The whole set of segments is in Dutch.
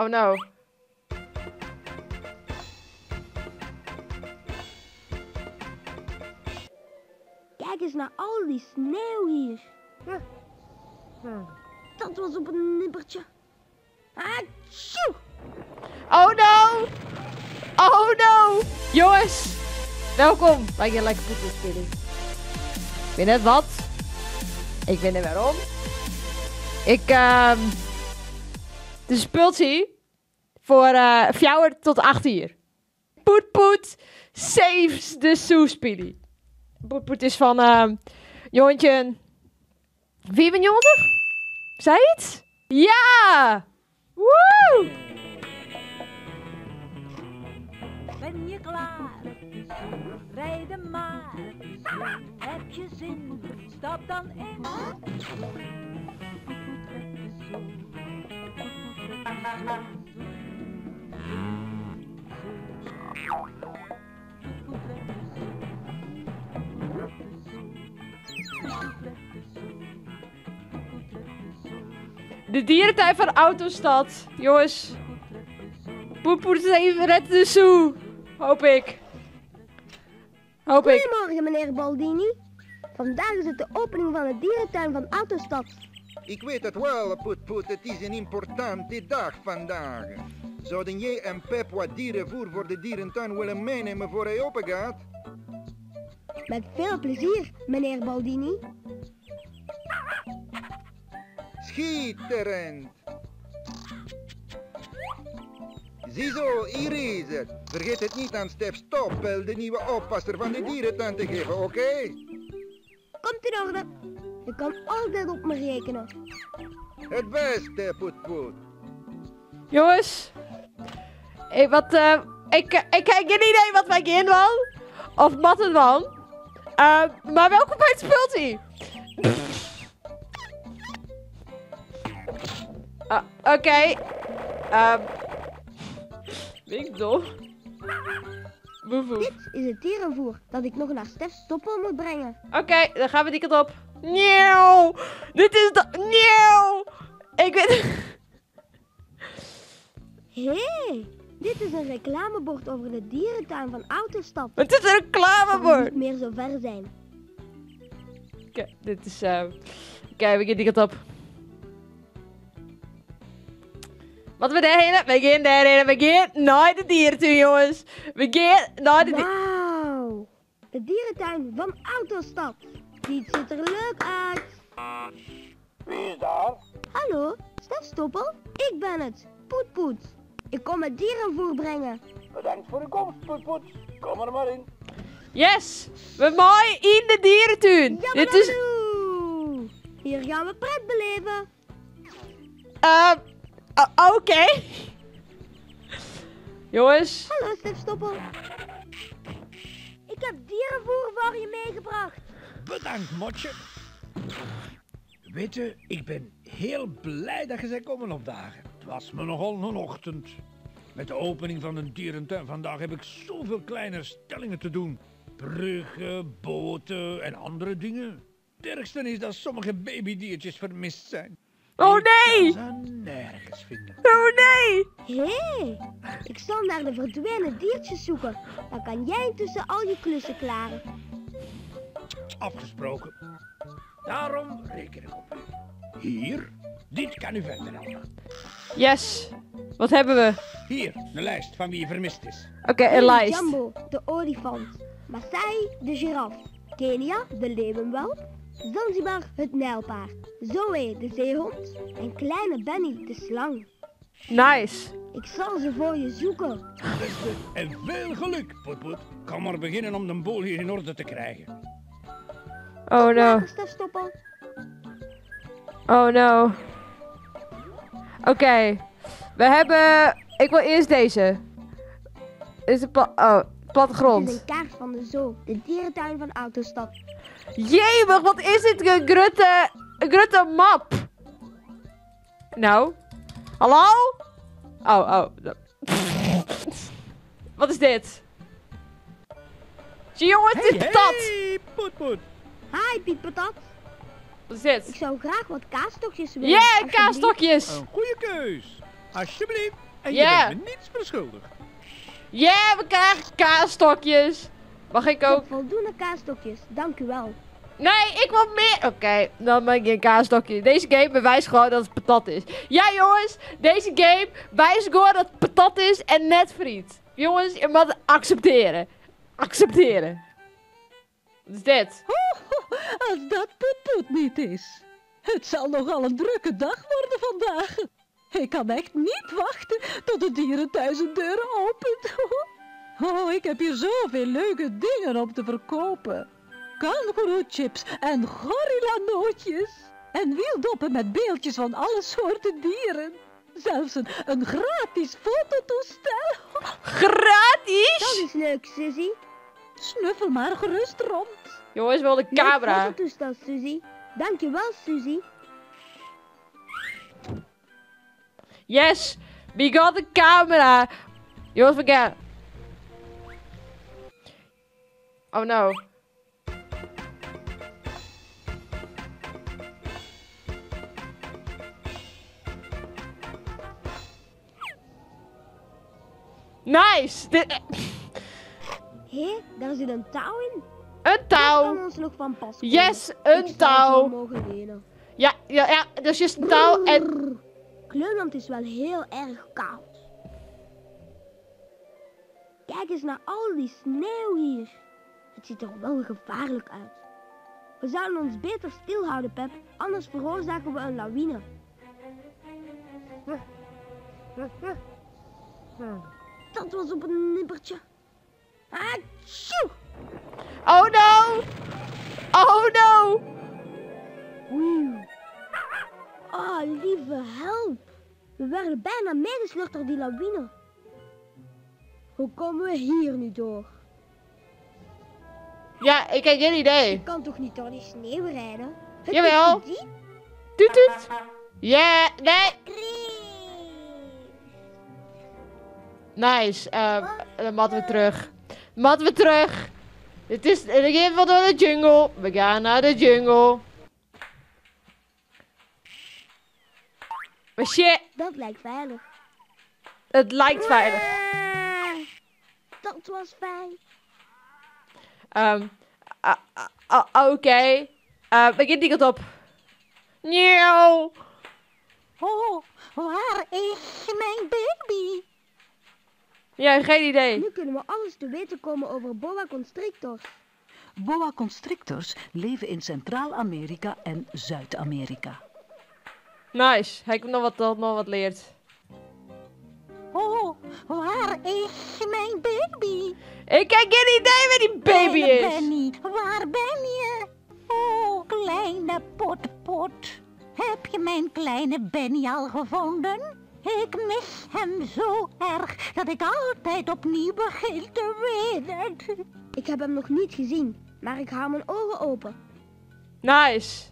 Oh no. Kijk eens naar al die sneeuw hier. Dat was op een nippertje. Achoo! Oh no! Oh no! Jongens, welkom bij je lekker voetbalspelen. Ik weet net wat. Ik weet net waarom. Het is een speeltje voor 4 tot 8 uur. Poet saves de soespili. Poet is van jongetje 94? Zei je het? Ja! Woe! Ben je klaar? Rijden maar. Heb je zin? Stap dan in. De dierentuin van Autostad. Jongens. Poet is even red de zoo. Hoop ik. Goedemorgen, meneer Baldini. Vandaag is het de opening van de dierentuin van Autostad. Ik weet het wel, Poet. Het is een importante dag vandaag. Zouden jij en Pep wat dierenvoer voor de dierentuin willen meenemen voor hij open gaat? Met veel plezier, meneer Baldini. Schitterend! Ziezo, hier is het. Vergeet het niet aan Stef Stoppel, de nieuwe oppasser van de dierentuin te geven, oké? Komt in orde. Je kan altijd op me rekenen. Het beste, Poet. Jongens. Ik heb geen idee wat wij in van. Of wat het van. Maar welkom bij het speeltje. Oké. Ben ik dom? Dit is het dierenvoer dat ik nog naar Stef Stoppel moet brengen. Oké, dan gaan we die kant op. Nieuw! Dit is de... Nieuw! Ik weet... Hé, dit is een reclamebord over de dierentuin van Autostad. Het is een reclamebord! Niet meer zo ver zijn. Oké, dit is... Oké, we gaan die kant op. Wat we daarheen, we gaan daarheen, we gaan naar de dierentuin, jongens. We gaan naar de Wauw, de dierentuin van Autostad. Die ziet er leuk uit. Wie is daar? Hallo, Stef Stoppel? Ik ben het, Poet. Ik kom het dierenvoer brengen. Bedankt voor de komst, Poet. Kom er maar in. Yes! We maaien in de dierentuin. Dit is... Jammerloe. Hier gaan we pret beleven. Oké. Jongens. Hallo, Stef Stoppel. Ik heb dierenvoer voor je meegebracht. Bedankt, Motje. Weet je, ik ben heel blij dat je bent komen opdagen. Het was me nogal een ochtend. Met de opening van een dierentuin vandaag heb ik zoveel kleine stellingen te doen. Bruggen, boten en andere dingen. Het ergste is dat sommige babydiertjes vermist zijn. Oh nee! Ik kan ze nergens vinden. Oh nee! Hé, ik zal naar de verdwenen diertjes zoeken. Dan kan jij intussen al je klussen klaren. Afgesproken. Daarom reken ik op u. Hier, dit kan u verder helpen. Yes. Wat hebben we? Hier, de lijst van wie vermist is. Oké, een lijst. Jumbo, de olifant. Maasai, de giraf. Kenia, de leeuwenwelp. Zanzibar, het nijlpaard. Zoe, de zeehond. En kleine Benny, de slang. Nice. Ik zal ze voor je zoeken. Beste en veel geluk, Poet. Kan maar beginnen om de boel hier in orde te krijgen. Oh no. Later, Stef Stoppel. Oh no. Oké. We hebben... Ik wil eerst deze. Dit is de plattegrond. Dit is een kaart van de zoo. De dierentuin van Autostad. Jemig, wat is dit? Een grutte map. Nou. Hallo? Oh. Wat is dit? Zie jongens, dit is patat. Hey, Poet. Hi, Piet Patat. Wat is dit? Ik zou graag wat kaasstokjes willen. Yeah, alsjeblieft. kaasstokjes. Een goede keus. Alsjeblieft. En Ja. je bent me niets beschuldigd. Ja, we krijgen kaasstokjes. Mag ik ook? Voldoende kaasstokjes, dank u wel. Nee, ik wil meer. Oké, dan ben ik een kaasstokje. Deze game bewijst gewoon dat het patat is. Ja, jongens, deze game wijst gewoon dat het patat is en net friet. Jongens, je moet het accepteren. Accepteren. Wat is dit? Als dat Poet niet is. Het zal nogal een drukke dag worden vandaag. Ik kan echt niet wachten tot de dierenthuis hun deuren opent. Oh, ik heb hier zoveel leuke dingen om te verkopen. Kangoeroechips en gorilla-nootjes. En wieldoppen met beeldjes van alle soorten dieren. Zelfs een gratis fototoestel. Gratis? Dat is leuk, Suzy. Snuffel maar gerust rond. Jongens, wel de camera. Leuk fototoestel, Suzy. Dank je wel, Suzy. Yes, we got the camera. Jongens, forget. Oh no. Nice! Hé, daar zit een touw in. Een Dat touw. kan ons nog van pas komen. Yes, Ik een zou het touw. wel mogen lenen. Ja, dus je een touw en... Kleurland is wel heel erg koud. Kijk eens naar al die sneeuw hier. Het ziet er wel gevaarlijk uit. We zouden ons beter stilhouden, Pep. Anders veroorzaken we een lawine. Dat was op een nippertje. Achoo! Oh no! Oh no! Wauw. Oh, lieve help. We werden bijna meegesleurd door die lawine. Hoe komen we hier nu door? Ja, ik heb geen idee. Je kan toch niet door die sneeuw rijden? Het Jawel. is te diep. Toet toet. Ja, nee. Nice. Dan moeten we terug. Moeten we terug. Het is even door de jungle. We gaan naar de jungle. Maar shit, Dat lijkt veilig. het lijkt veilig. Dat was fijn. Oké. Begin die kant op. Nieuw. Oh, waar is mijn baby? Ja, geen idee. Nu kunnen we alles te weten komen over boa constrictors. Boa constrictors leven in Centraal-Amerika en Zuid-Amerika. Nice. Hij heeft nog wat leert. Oh, waar is mijn baby? Ik heb geen idee waar die baby Kleine is. Benny, waar ben je? Oh, kleine potpot. Heb je mijn kleine Benny al gevonden? Ik mis hem zo erg dat ik altijd opnieuw begin te wenen. Ik heb hem nog niet gezien, maar ik hou mijn ogen open. Nice.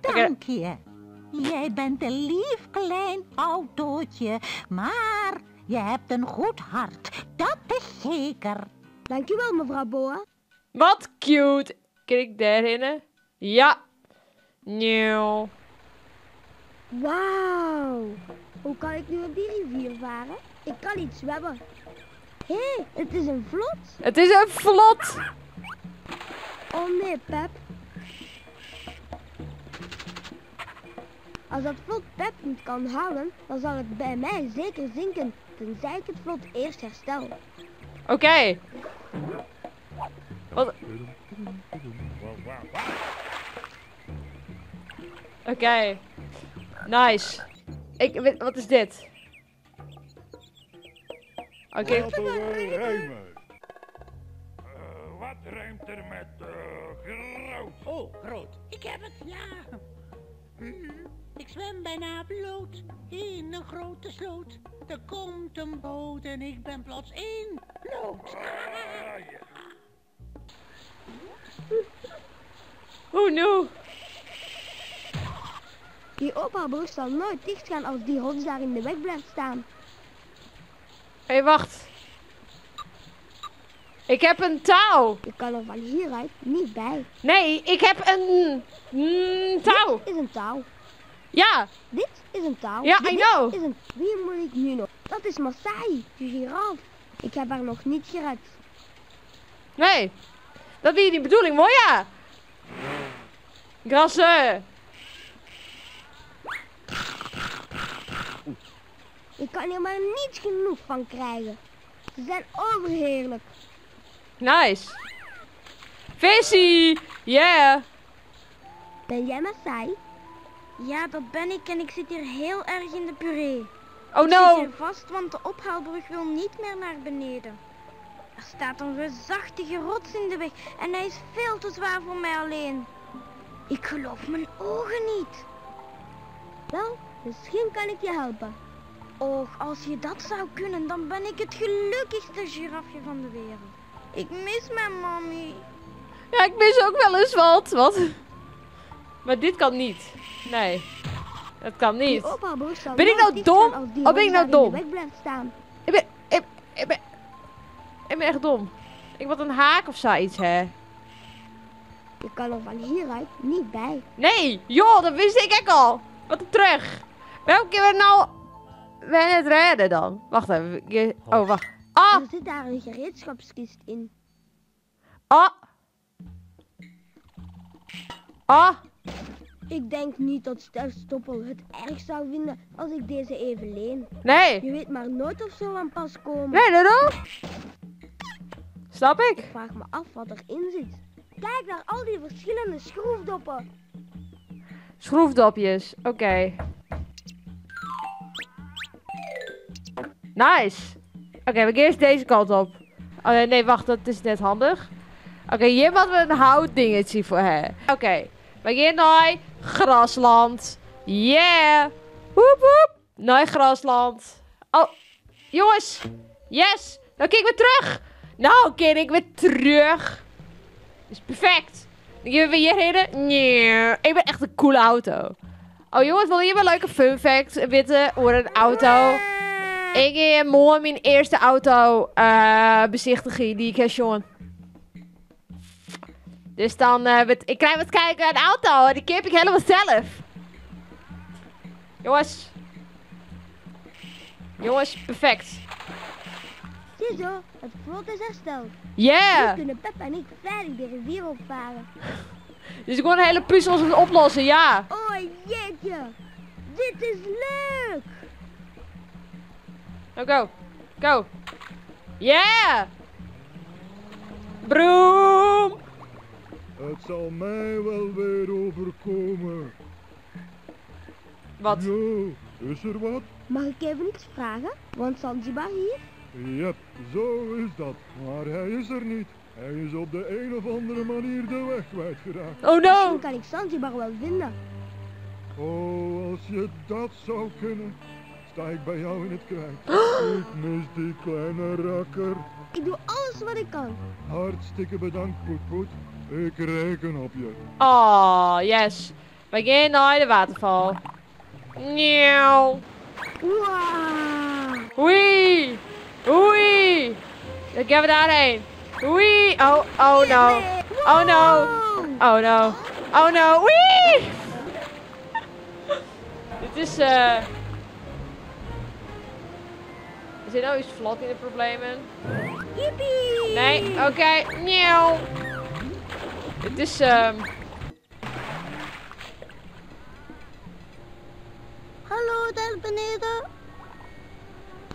Oké. Dank je. Jij bent een lief klein autootje, maar je hebt een goed hart. Dat is zeker. Dankjewel, mevrouw Boa. Wat cute. Kan ik daarin? Ja. Nieuw. Wauw. Hoe kan ik nu op die rivier varen? Ik kan niet zwemmen. Hé, het is een vlot. Het is een vlot. Oh nee, Pep. Als dat vlot Pep niet kan houden, dan zal het bij mij zeker zinken, tenzij ik het vlot eerst herstel. Oké. Wat? Oké. Nice. Wat is dit? Oké. Laten we ruimen. Wat ruimt er met groot? Oh, groot. Ik heb het, ja. Ik zwem bijna bloot in een grote sloot. Er komt een boot en ik ben plots in nood. Oh no. Die opbouwbrug zal nooit dicht gaan als die rots daar in de weg blijft staan. Hé, wacht. Ik heb een touw. Je kan er van hieruit niet bij. Nee, ik heb een touw. Dit is een touw. Ja. Dit is een touw. Ja, Dit I know. is een... Wie moet ik nu nog? Dat is Masai, de giraf. Ik heb haar nog niet gered. Nee. Dat is niet de bedoeling, mooi ja. Grassen. Ik kan hier maar niet genoeg van krijgen. Ze zijn overheerlijk. Nice. Visie. Yeah. Ben jij Masai? Ja, dat ben ik en ik zit hier heel erg in de puree. Oh Ik zit no. hier vast, want de ophaalbrug wil niet meer naar beneden. Er staat een reusachtige rots in de weg en hij is veel te zwaar voor mij alleen. Ik geloof mijn ogen niet. Wel, misschien kan ik je helpen. Och, als je dat zou kunnen, dan ben ik het gelukkigste girafje van de wereld. Ik mis mijn mommy. Ja, ik mis ook wel eens wat. Wat? Maar dit kan niet. Nee. Dat kan niet. Die ophaalbrug zal Ben ik nooit nou dicht dom? gaan als die Of ben ik nou rots daar in dom? de weg blijft staan. Ik ben echt dom. Ik word een haak of zoiets, hè? Je kan er van hieruit niet bij. Nee, joh, dat wist ik ook al. Wat terug. Welke keer we nou het redden dan? Wacht even. Oh, wacht. Ah, Er zit daar een gereedschapskist in. ah. Ah. Ik denk niet dat Sterstoppel het erg zou vinden als ik deze even leen. Nee. Je weet maar nooit of ze aan pas komen. Nee, daarom. Snap ik. Ik vraag me af wat erin zit. Kijk naar al die verschillende schroefdoppen. Schroefdopjes. Oké. Nice. Oké, we gaan eerst deze kant op. Oh nee, wacht, dat is net handig. Oké, hier hadden we een houtdingetje voor hè. Oké, we gaan naar grasland. Yeah. Woep woep. Naar grasland. Oh, jongens. Yes. Nou kijk weer terug. Nou kijk ik weer terug. Is perfect. Dan gaan we hier heen. Nee. Ik ben echt een coole auto. Oh jongens, wil je wel een leuke fun fact weten over een auto? Ik heb morgen mijn eerste auto bezichtigen die ik heb jongen. Dus dan, ik krijg wat kijken naar de auto en die heb ik helemaal zelf. Jongens. Jongens, perfect. Ziezo, het vlot is hersteld. Yeah. Nu kunnen Pep en ik veilig de rivier opvaren. Dus ik gewoon een hele puzzel oplossen, ja. Oh jeetje, dit is leuk. Nou, go. Go. Yeah. Broom. Het zal mij wel weer overkomen. Wat? Jo, is er wat? Mag ik even iets vragen? Want Zanzibar hier? Jep, zo is dat. Maar hij is er niet. Hij is op de een of andere manier de weg kwijtgeraakt. Oh no. Misschien kan ik Zanzibar wel vinden. Oh, als je dat zou kunnen, sta ik bij jou in het krijt. Ik mis die kleine rakker. Ik doe alles wat ik kan. Hartstikke bedankt, Poet. Ik reken op je. Oh, yes. We gaan naar de waterval. Nieuw. Wow. Oei. Oei. Dan gaan we daarheen. Oei. Oh, oh no. Oh no. Oh no. Oh no. Oei. Dit is, Er zit nou iets vlot in de problemen. Yippie. Nee, oké. Nieuw. Het is, Hallo daar beneden.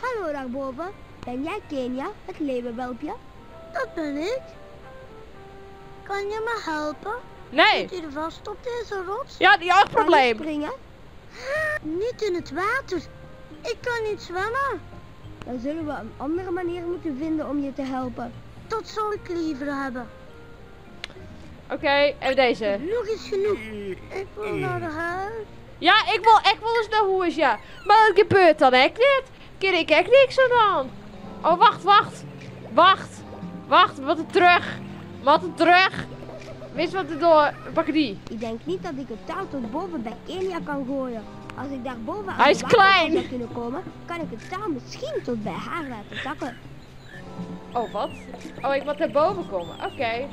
Hallo daarboven. Ben jij Kenia, het leeuwenwelpje? Dat ben ik. Kan je me helpen? nee. Zit hier vast op deze rots? Ja, die Kan je probleem. springen? Niet in het water. Ik kan niet zwemmen. Dan zullen we een andere manier moeten vinden om je te helpen. Dat zou ik liever hebben. Oké, en deze. Nog is genoeg. Ik wil naar de huis. Ja, ik wil eens naar huis, ja. Maar dat gebeurt dan echt niet. Ken ik echt niks aan. Oh, wacht. Wacht, wat er terug. Wat er terug. Wist wat er door. Pak die. Ik denk niet dat ik het touw tot boven bij Kenia kan gooien. Als ik daar boven aan Hij is de waterval klein. zou kunnen komen, kan ik het touw misschien tot bij haar laten zakken. Oh, wat? Oh, ik moet naar boven komen. Oké.